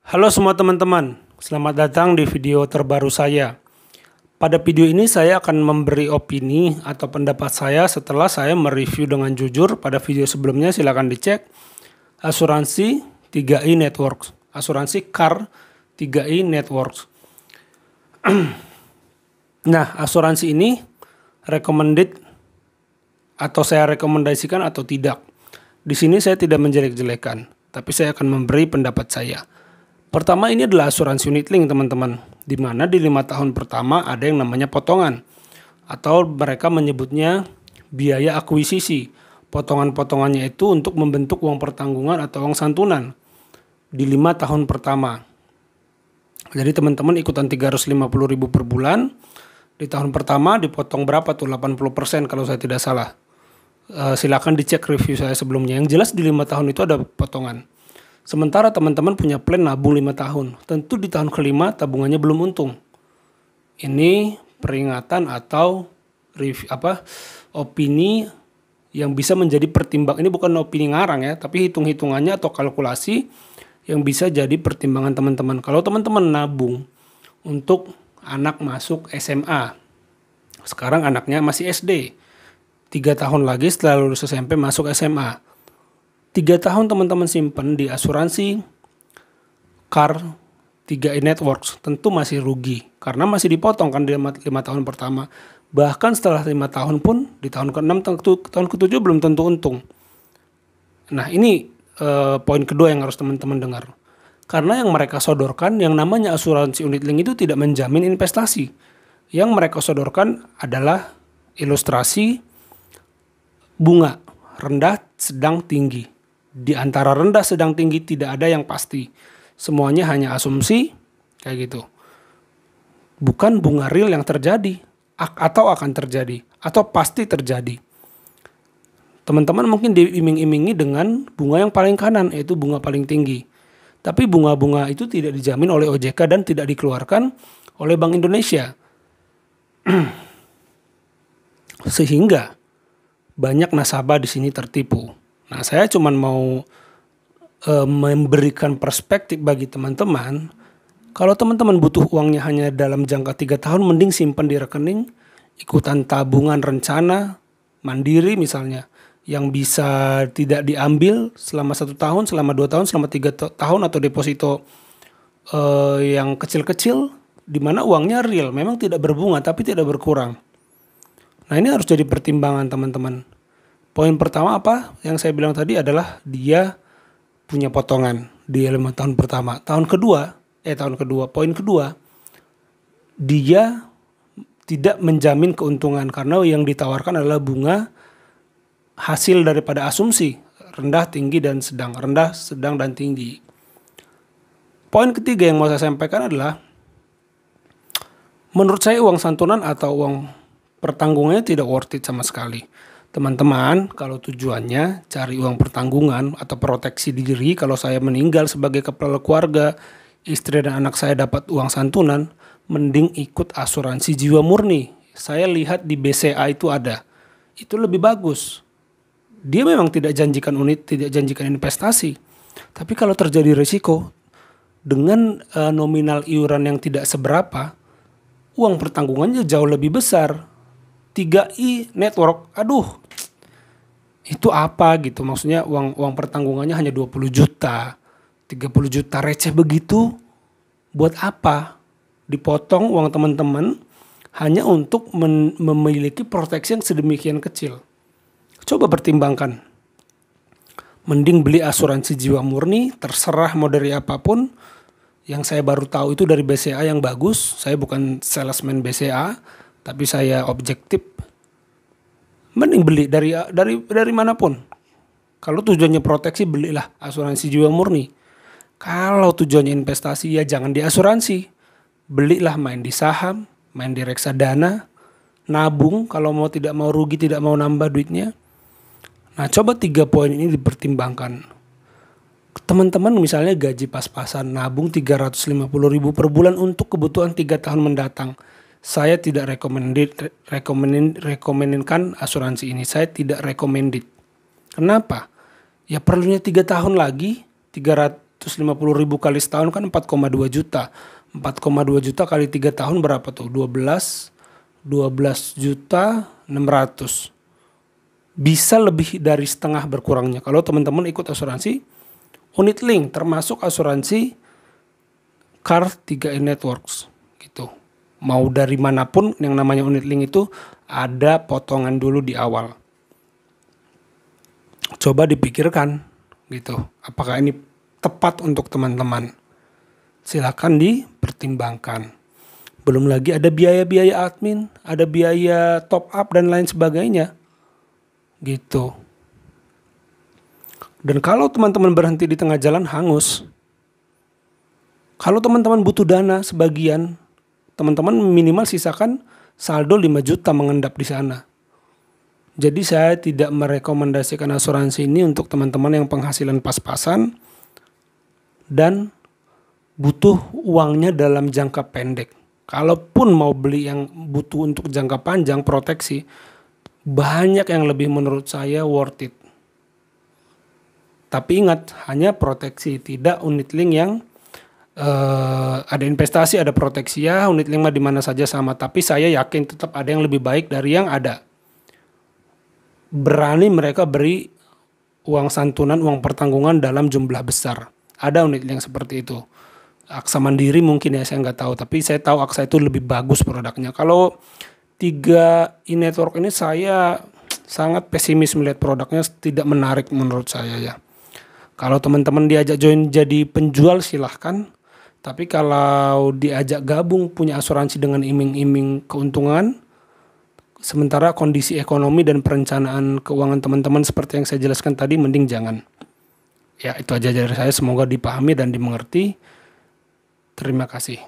Halo semua teman-teman, selamat datang di video terbaru saya. Pada video ini saya akan memberi opini atau pendapat saya setelah saya mereview dengan jujur. Pada video sebelumnya silahkan dicek. Asuransi 3i Networks, asuransi CAR 3i Networks. Nah, asuransi ini recommended atau saya rekomendasikan atau tidak. Di sini saya tidak menjelek-jelekan, tapi saya akan memberi pendapat saya. Pertama, ini adalah asuransi unit link teman-teman, di mana di 5 tahun pertama ada yang namanya potongan, atau mereka menyebutnya biaya akuisisi. Potongan-potongannya itu untuk membentuk uang pertanggungan atau uang santunan di 5 tahun pertama. Jadi teman-teman ikutan 350.000 per bulan, di tahun pertama dipotong berapa tuh? 80% kalau saya tidak salah. Silakan dicek review saya sebelumnya. Yang jelas di 5 tahun itu ada potongan. Sementara teman-teman punya plan nabung 5 tahun. Tentu di tahun kelima tabungannya belum untung. Ini peringatan atau opini yang bisa menjadi pertimbangan. Ini bukan opini ngarang ya, tapi hitung-hitungannya atau kalkulasi yang bisa jadi pertimbangan teman-teman. Kalau teman-teman nabung untuk anak masuk SMA. Sekarang anaknya masih SD. 3 tahun lagi setelah lulus SMP masuk SMA. 3 tahun teman-teman simpen di asuransi CAR 3i Networks tentu masih rugi karena masih dipotong kan di 5 tahun pertama. Bahkan setelah 5 tahun pun di tahun ke-6 tahun ke-7 belum tentu untung. Nah, ini poin kedua yang harus teman-teman dengar. Karena yang mereka sodorkan yang namanya asuransi unit link itu tidak menjamin investasi. Yang mereka sodorkan adalah ilustrasi bunga rendah, sedang, tinggi. Di antara rendah, sedang, tinggi tidak ada yang pasti. Semuanya hanya asumsi kayak gitu. Bukan bunga real yang terjadi atau akan terjadi atau pasti terjadi. Teman-teman mungkin diiming-imingi dengan bunga yang paling kanan, yaitu bunga paling tinggi. Tapi bunga-bunga itu tidak dijamin oleh OJK dan tidak dikeluarkan oleh Bank Indonesia. Sehingga banyak nasabah di sini tertipu. Nah, saya cuma mau memberikan perspektif bagi teman-teman. Kalau teman-teman butuh uangnya hanya dalam jangka 3 tahun, mending simpan di rekening, ikutan tabungan rencana, mandiri misalnya, yang bisa tidak diambil selama 1 tahun, selama 2 tahun, selama 3 tahun, atau deposito yang kecil-kecil, di mana uangnya real, memang tidak berbunga tapi tidak berkurang. Nah, ini harus jadi pertimbangan teman-teman. Poin pertama apa yang saya bilang tadi adalah dia punya potongan di 5 tahun pertama. Poin kedua, dia tidak menjamin keuntungan karena yang ditawarkan adalah bunga hasil daripada asumsi rendah, tinggi, dan sedang. Rendah, sedang, dan tinggi. Poin ketiga yang mau saya sampaikan adalah menurut saya uang santunan atau uang pertanggungannya tidak worth it sama sekali. Teman-teman, kalau tujuannya cari uang pertanggungan atau proteksi diri, kalau saya meninggal sebagai kepala keluarga, istri dan anak saya dapat uang santunan, mending ikut asuransi jiwa murni. Saya lihat di BCA itu ada. Itu lebih bagus. Dia memang tidak janjikan unit, tidak janjikan investasi. Tapi kalau terjadi risiko, dengan nominal iuran yang tidak seberapa, uang pertanggungannya jauh lebih besar. 3i Network, aduh, itu apa gitu, maksudnya uang pertanggungannya hanya 20 juta, 30 juta, receh begitu, buat apa? Dipotong uang teman-teman hanya untuk memiliki proteksi yang sedemikian kecil. Coba pertimbangkan, mending beli asuransi jiwa murni, terserah mau dari apapun. Yang saya baru tahu itu dari BCA yang bagus, saya bukan salesman BCA, tapi saya objektif. Mending beli dari manapun. Kalau tujuannya proteksi, belilah asuransi jiwa murni. Kalau tujuannya investasi, ya jangan di asuransi. Belilah main di saham, main di reksadana, nabung kalau tidak mau rugi, tidak mau nambah duitnya. Nah, coba 3 poin ini dipertimbangkan. Teman-teman misalnya gaji pas-pasan, nabung 350.000 per bulan untuk kebutuhan 3 tahun mendatang. Saya tidak rekomendkan asuransi ini. Saya tidak recommended. Kenapa? Ya perlunya 3 tahun lagi, 250.000 kali setahun kan 4,2 juta. 4,2 juta kali 3 tahun berapa tuh? 12 juta 600. Bisa lebih dari setengah berkurangnya kalau teman-teman ikut asuransi unit link, termasuk asuransi Car 3i Networks gitu. Mau dari manapun yang namanya unit link itu ada potongan dulu di awal. Coba dipikirkan gitu, apakah ini tepat untuk teman-teman? Silakan dipertimbangkan. Belum lagi ada biaya-biaya admin, ada biaya top up dan lain sebagainya. Gitu. Dan kalau teman-teman berhenti di tengah jalan hangus. Kalau teman-teman butuh dana sebagian, teman-teman minimal sisakan saldo 5 juta mengendap di sana. Jadi saya tidak merekomendasikan asuransi ini untuk teman-teman yang penghasilan pas-pasan dan butuh uangnya dalam jangka pendek. Kalaupun mau beli yang butuh untuk jangka panjang proteksi, banyak yang lebih menurut saya worth it. Tapi ingat, hanya proteksi, tidak unit link yang ada investasi, ada proteksi ya, unit link mah di mana saja sama. Tapi saya yakin tetap ada yang lebih baik dari yang ada. Berani mereka beri uang santunan, uang pertanggungan dalam jumlah besar. Ada unit link seperti itu. Aksa Mandiri mungkin ya, saya nggak tahu. Tapi saya tahu Aksa itu lebih bagus produknya. Kalau 3i Network ini saya sangat pesimis melihat produknya, tidak menarik menurut saya ya. Kalau teman-teman diajak join jadi penjual silahkan. Tapi kalau diajak gabung punya asuransi dengan iming-iming keuntungan, sementara kondisi ekonomi dan perencanaan keuangan teman-teman seperti yang saya jelaskan tadi, mending jangan. Ya, itu aja dari saya, semoga dipahami dan dimengerti. Terima kasih.